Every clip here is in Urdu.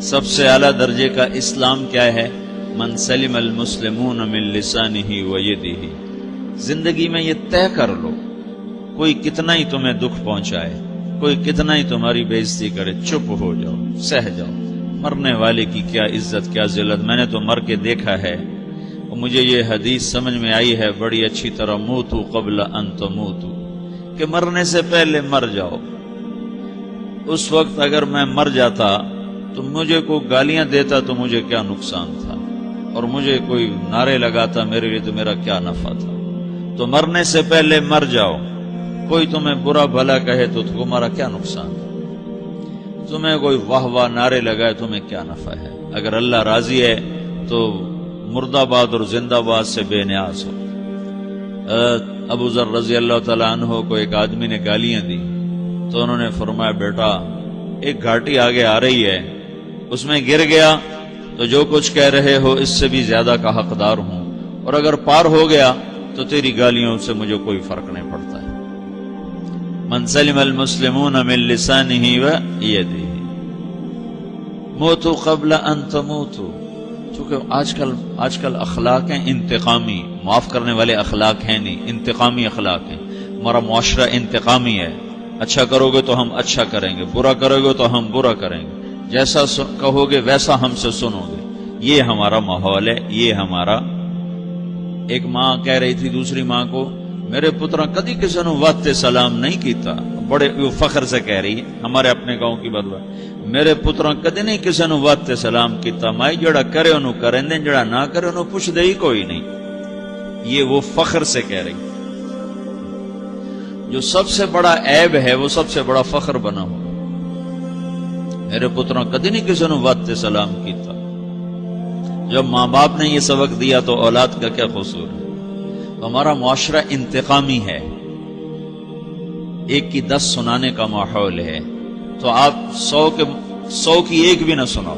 سب سے اعلیٰ درجے کا اسلام کیا ہے؟ من سلم المسلمون من لسانہ و یدہ۔ زندگی میں یہ طے کر لو، کوئی کتنا ہی تمہیں دکھ پہنچائے، کوئی کتنا ہی تمہاری بےعزتی کرے، چپ ہو جاؤ، سہ جاؤ۔ مرنے والے کی کیا عزت، کیا ذلت، میں نے تو مر کے دیکھا ہے، اور مجھے یہ حدیث سمجھ میں آئی ہے بڑی اچھی طرح، موتو قبل ان تموتو، کہ مرنے سے پہلے مر جاؤ۔ اس وقت اگر میں مر جاتا تو مجھے کوئی گالیاں دیتا تو مجھے کیا نقصان تھا، اور مجھے کوئی نعرے لگاتا میرے لیے تو میرا کیا نفع تھا۔ تو مرنے سے پہلے مر جاؤ، کوئی تمہیں برا بھلا کہے تو تمہارا کیا نقصان ہے، تمہیں کوئی واہ واہ نعرے لگائے تمہیں کیا نفع ہے۔ اگر اللہ راضی ہے تو مرد آباد اور زندہ آباد سے بے نیاز ہو۔ ابو ذر رضی اللہ تعالیٰ عنہ کو ایک آدمی نے گالیاں دی تو انہوں نے فرمایا، بیٹا ایک گھاٹی آگے آ رہی ہے، اس میں گر گیا تو جو کچھ کہہ رہے ہو اس سے بھی زیادہ کا حقدار ہوں، اور اگر پار ہو گیا تو تیری گالیوں سے مجھے کوئی فرق نہیں پڑتا ہے۔ من سلم المسلمون من لسانہ و یدہ موتوا قبل ان تموتوا۔ چونکہ آج کل اخلاق ہیں انتقامی، معاف کرنے والے اخلاق ہیں نہیں، انتقامی اخلاق ہیں۔ ہمارا معاشرہ انتقامی ہے، اچھا کرو گے تو ہم اچھا کریں گے، برا کرو گے تو ہم برا کریں گے، جیسا کہو گے ویسا ہم سے سنو گے۔ یہ ہمارا ماحول ہے، یہ ہمارا۔ ایک ماں کہہ رہی تھی دوسری ماں کو، میرے پترا کدی کسی نے واسطے سلام نہیں کیتا، بڑے فخر سے کہہ رہی ہے، ہمارے اپنے گاؤں کی بات، میرے پترا کدی نہیں کسی نے واسطے سلام کیتا، مائی جڑا کرے انہوں کریں دیں، جڑا نہ کرے انہوں پوچھ دے ہی کوئی نہیں۔ یہ وہ فخر سے کہہ رہی، جو سب سے بڑا عیب ہے وہ سب سے بڑا فخر بنا ہوا۔ میرے پترا کدی نہیں کسی نے واسطے سلام کیتا۔ جب ماں باپ نے یہ سبق دیا تو اولاد کا کیا قصور ہے؟ ہمارا معاشرہ انتقامی ہے، ایک کی 10 سنانے کا ماحول ہے، تو آپ 100 کی ایک بھی نہ سناؤ۔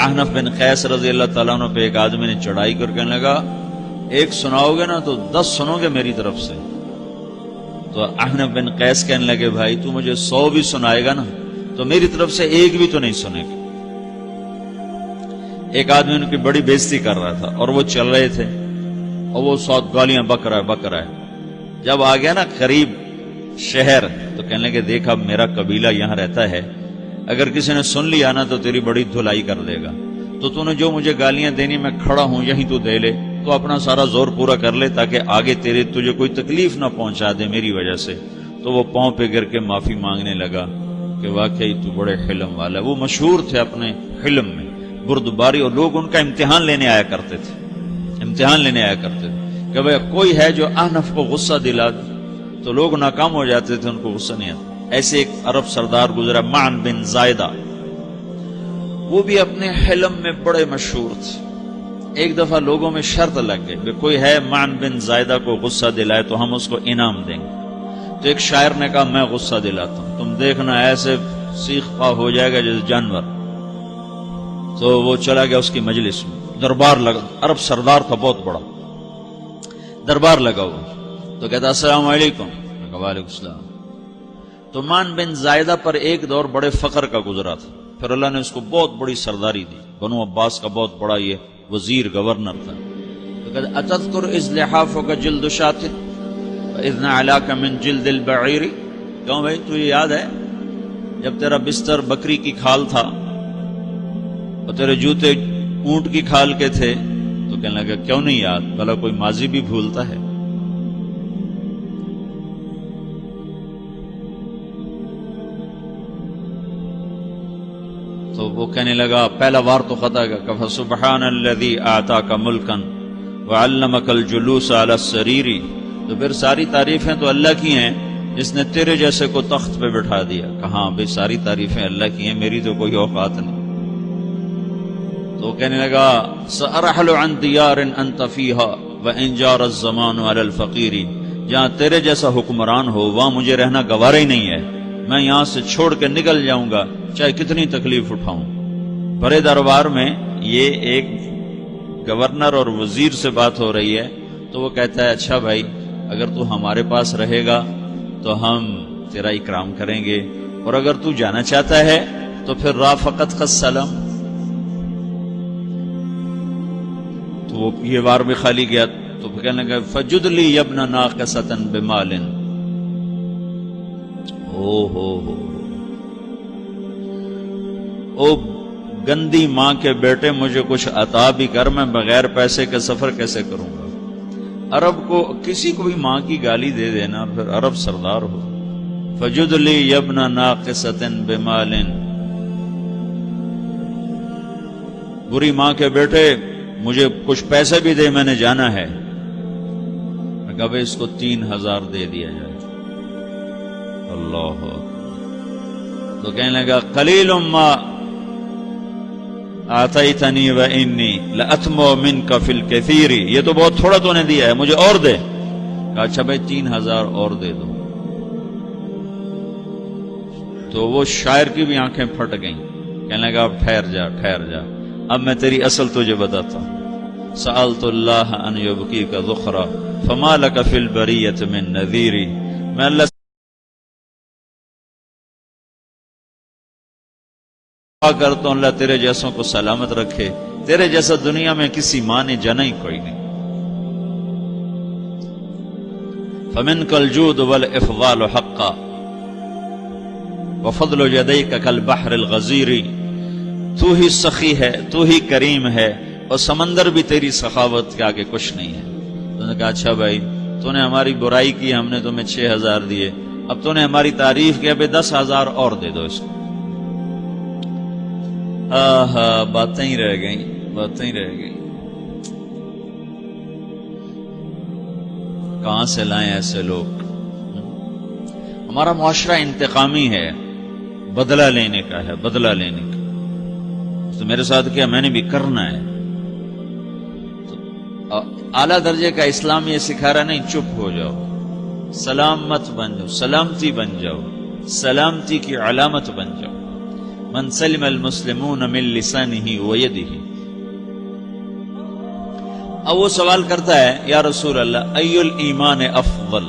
احنف بن قیس رضی اللہ تعالیٰ عنہ پہ ایک آدمی نے چڑھائی کر کہنے لگا، ایک سناؤ گے نا تو 10 سنو گے میری طرف سے۔ تو احنف بن قیس کہنے لگے، بھائی تو مجھے 100 بھی سنائے گا نا تو میری طرف سے ایک بھی تو نہیں سنے گا۔ ایک آدمی ان کی بڑی بےزتی کر رہا تھا اور وہ چل رہے تھے، اور وہ 100 گالیاں بک رہا ہے۔ جب آ گیا نا قریب شہر تو کہنے لگے، دیکھا میرا قبیلہ یہاں رہتا ہے، اگر کسی نے سن لیا نا تو تیری بڑی دھلائی کر دے گا، تو نے جو مجھے گالیاں دینی میں کھڑا ہوں یہیں تو دے لے، تو اپنا سارا زور پورا کر لے تاکہ آگے تجھے کوئی تکلیف نہ پہنچا دے میری وجہ سے۔ تو وہ پاؤں پہ گر کے معافی مانگنے لگا کہ واقعی تو بڑے حلم والا ہے۔ وہ مشہور تھے اپنے حلم میں، بردباری، اور لوگ ان کا امتحان لینے آیا کرتے تھے کہ بھئی کوئی ہے جو احنف کو غصہ دلا دے، تو لوگ ناکام ہو جاتے تھے، ان کو غصہ نہیں آتا۔ ایسے ایک عرب سردار گزرا، معن بن زائدہ، وہ بھی اپنے حلم میں بڑے مشہور تھے۔ ایک دفعہ لوگوں میں شرط لگ گئی کہ کوئی ہے معن بن زائدہ کو غصہ دلائے تو ہم اس کو انعام دیں گے۔ تو ایک شاعر نے کہا، میں غصہ دلاتا ہوں، تم دیکھنا ایسے سیخ پا ہو جائے گا جیسے جانور۔ تو وہ چلا گیا اس کی مجلس میں، دربار لگا، عرب سردار تھا بہت بڑا، دربار لگا ہوا، تو کہتا السلام علیکم، وعلیکم السلام۔ تو معن بن زائدہ پر ایک دور بڑے فقر کا گزرا تھا، پھر اللہ نے اس کو بہت بڑی سرداری دی، بنو عباس کا بہت بڑا یہ وزیر گورنر تھا۔ تو کہتا اتذکر اذ لحافک جلد شاۃ واذ نعلاک من جلد البعیر، کیوں بھائی تجھے یاد ہے جب تیرا بستر بکری کی کھال تھا اور تیرے جوتے اونٹ کی کھال کے تھے؟ تو کہنے لگا کیوں نہیں یاد، بھلا کوئی ماضی بھی بھولتا ہے؟ تو وہ کہنے لگا، پہلا وار تو خطا گیا، کہ فسبحان الذی آتاک ملکا وعلمک الجلوس علی السریر۔ تو پھر ساری تعریفیں تو اللہ کی ہیں جس نے تیرے جیسے کو تخت پہ بٹھا دیا۔ کہاں بھئی ساری تعریفیں اللہ کی ہیں، میری تو کوئی اوقات نہیں۔ تو کہنے لگا، سأرحل عن دیار انت فیہا وان جار الزمان علی الفقیر، جہاں تیرے جیسا حکمران ہو وہاں مجھے رہنا گوارا ہی نہیں ہے، میں یہاں سے چھوڑ کے نکل جاؤں گا چاہے کتنی تکلیف اٹھاؤں۔ بڑے دربار میں یہ ایک گورنر اور وزیر سے بات ہو رہی ہے، تو وہ کہتا ہے اچھا بھائی اگر تو ہمارے پاس رہے گا تو ہم تیرا اکرام کریں گے، اور اگر تو جانا چاہتا ہے تو پھر رافقت کا سلام، تو وہ یہ بار بھی خالی گیا تو پھر کہنے لگا فجد لی یبن ناقصۃ بمال، او گندی ماں کے بیٹے مجھے کچھ عطا بھی کر، میں بغیر پیسے کے سفر کیسے کروں گا؟ عرب کو کسی کو بھی ماں کی گالی دے دینا پھر عرب سردار ہو. فجد لی یبن ناقصۃ بمال، بری ماں کے بیٹے مجھے کچھ پیسے بھی دے، میں نے جانا ہے. میں کہا بھائی اس کو 3000 دے دیا جائے. اللہ تو کہنے لگا قلیل ما آتیتنی و انی لأتمو منک فی الکثیر، یہ تو بہت تھوڑا تو نے دیا ہے، مجھے اور دے. کہا اچھا بھائی 3000 اور دے دو. تو وہ شاعر کی بھی آنکھیں پھٹ گئیں. کہنے لگا اب ٹھہر جا ٹھہر جا، اب میں تیری اصل تجھے بتاتا ہوں. سألت اللہ ان یبکیک ذخرا فما لک فی البریۃ من نذیر، میں اللہ کرتا ہوں اللہ تیرے جیسوں کو سلامت رکھے، تیرے جیسا دنیا میں کسی ماں نے جانا ہی کوئی نہیں. فمنک الجود والافضال حقا وفضل یدیک کالبحر الغزیر، تو ہی سخی ہے، تو ہی کریم ہے، اور سمندر بھی تیری سخاوت کے آگے کچھ نہیں ہے. تو نے کہا اچھا بھائی تو نے ہماری برائی کی، ہم نے تمہیں 6000 دیے، اب تو نے ہماری تعریف کی، اب 10,000 اور دے دو اس کو. باتیں ہی رہ گئیں، باتیں ہی رہ گئیں. کہاں سے لائیں ایسے لوگ؟ ہمارا معاشرہ انتقامی ہے، بدلہ لینے کا ہے، بدلہ لینے کا. تو میرے ساتھ کیا میں نے بھی کرنا ہے. تو اعلیٰ درجے کا اسلام یہ سکھا رہا نہیں چپ ہو جاؤ، سلام مت بن جاؤ، سلامتی بن جاؤ، سلامتی کی علامت بن جاؤ. من سلم المسلمون من لسانہ ویدہ. اب وہ سوال کرتا ہے یا رسول اللہ ای الایمان افضل،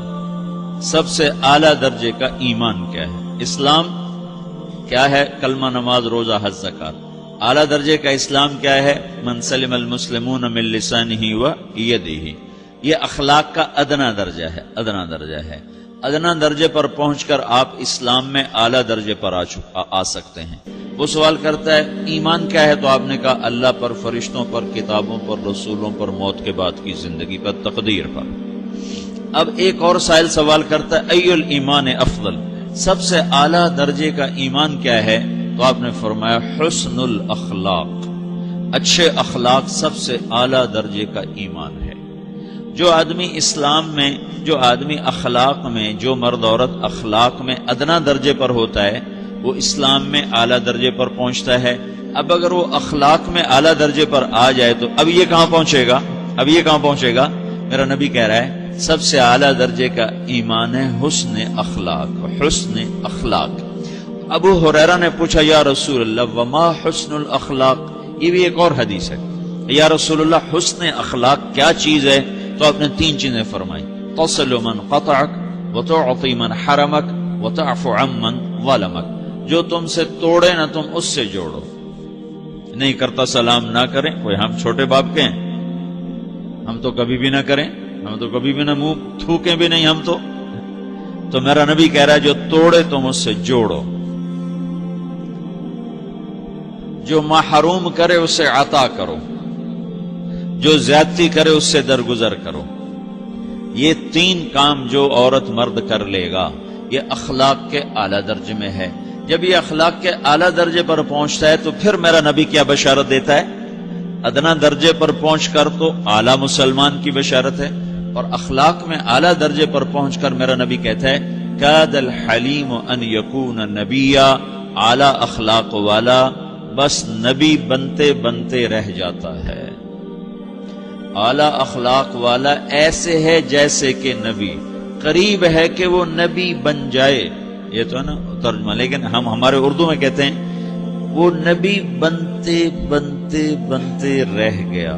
سب سے اعلیٰ درجے کا ایمان کیا ہے؟ اسلام کیا ہے؟ کلمہ، نماز، روزہ، حج، زکات. اعلیٰ درجے کا اسلام کیا ہے؟ من سلم المسلمون من لسانہ ویدہ. یہ اخلاق کا ادنا درجہ ہے، ادنا درجہ ہے. ادنا درجے پر پہنچ کر آپ اسلام میں اعلیٰ درجے پر آ سکتے ہیں. وہ سوال کرتا ہے ایمان کیا ہے؟ تو آپ نے کہا اللہ پر، فرشتوں پر، کتابوں پر، رسولوں پر، موت کے بعد کی زندگی پر، تقدیر پر. اب ایک اور سائل سوال کرتا ہے ای الایمان افضل، سب سے اعلیٰ درجے کا ایمان کیا ہے؟ تو آپ نے فرمایا حسن الاخلاق، اچھے اخلاق سب سے اعلیٰ درجے کا ایمان ہے. جو آدمی اسلام میں، جو آدمی اخلاق میں، جو مرد عورت اخلاق میں ادنا درجے پر ہوتا ہے وہ اسلام میں اعلیٰ درجے پر پہنچتا ہے. اب اگر وہ اخلاق میں اعلیٰ درجے پر آ جائے تو اب یہ کہاں پہنچے گا؟ اب یہ کہاں پہنچے گا؟ میرا نبی کہہ رہا ہے سب سے اعلیٰ درجے کا ایمان ہے حسن اخلاق، حسن اخلاق. ابو ہریرہ نے پوچھا یا رسول اللہ وما حسن الاخلاق، یہ بھی ایک اور حدیث ہے. یا رسول اللہ حسن اخلاق کیا چیز ہے؟ تو آپ نے 3 چیزیں فرمائی، تصل من قطعک وتعطی من حرمک وتعفو عمن ظلمک. جو تم سے توڑے نہ تم اس سے جوڑو. نہیں کرتا سلام نہ کریں، کوئی ہم چھوٹے باپ کے ہیں، ہم تو کبھی بھی نہ کریں، ہم تو کبھی بھی نہ منہ تھوکیں بھی نہیں. ہم تو میرا نبی کہہ رہا ہے جو توڑے تم اس سے جوڑو، جو محروم کرے اس سے عطا کرو، جو زیادتی کرے اس سے درگزر کرو. یہ 3 کام جو عورت مرد کر لے گا یہ اخلاق کے اعلیٰ درجے میں ہے. جب یہ اخلاق کے اعلیٰ درجے پر پہنچتا ہے تو پھر میرا نبی کیا بشارت دیتا ہے؟ ادنا درجے پر پہنچ کر تو اعلیٰ مسلمان کی بشارت ہے، اور اخلاق میں اعلیٰ درجے پر پہنچ کر میرا نبی کہتا ہے کاد الحلیم ان یکون نبیا، اعلیٰ اخلاق والا بس نبی بنتے بنتے رہ جاتا ہے. اعلیٰ اخلاق والا ایسے ہے جیسے کہ نبی، قریب ہے کہ وہ نبی بن جائے. یہ تو ہے نا ترجمہ، لیکن ہم ہمارے اردو میں کہتے ہیں وہ نبی بنتے بنتے بنتے رہ گیا.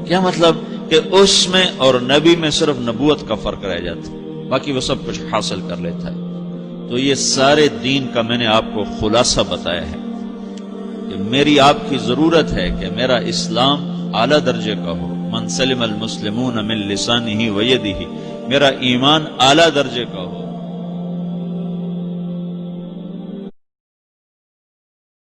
کیا مطلب؟ کہ اس میں اور نبی میں صرف نبوت کا فرق رہ جاتا، باقی وہ سب کچھ حاصل کر لیتا ہے. تو یہ سارے دین کا میں نے آپ کو خلاصہ بتایا ہے. کہ میری آپ کی ضرورت ہے کہ میرا اسلام اعلیٰ درجے کا ہو. من سلم المسلمون من لسانہ و یدہ، میرا ایمان اعلیٰ درجے کا ہو.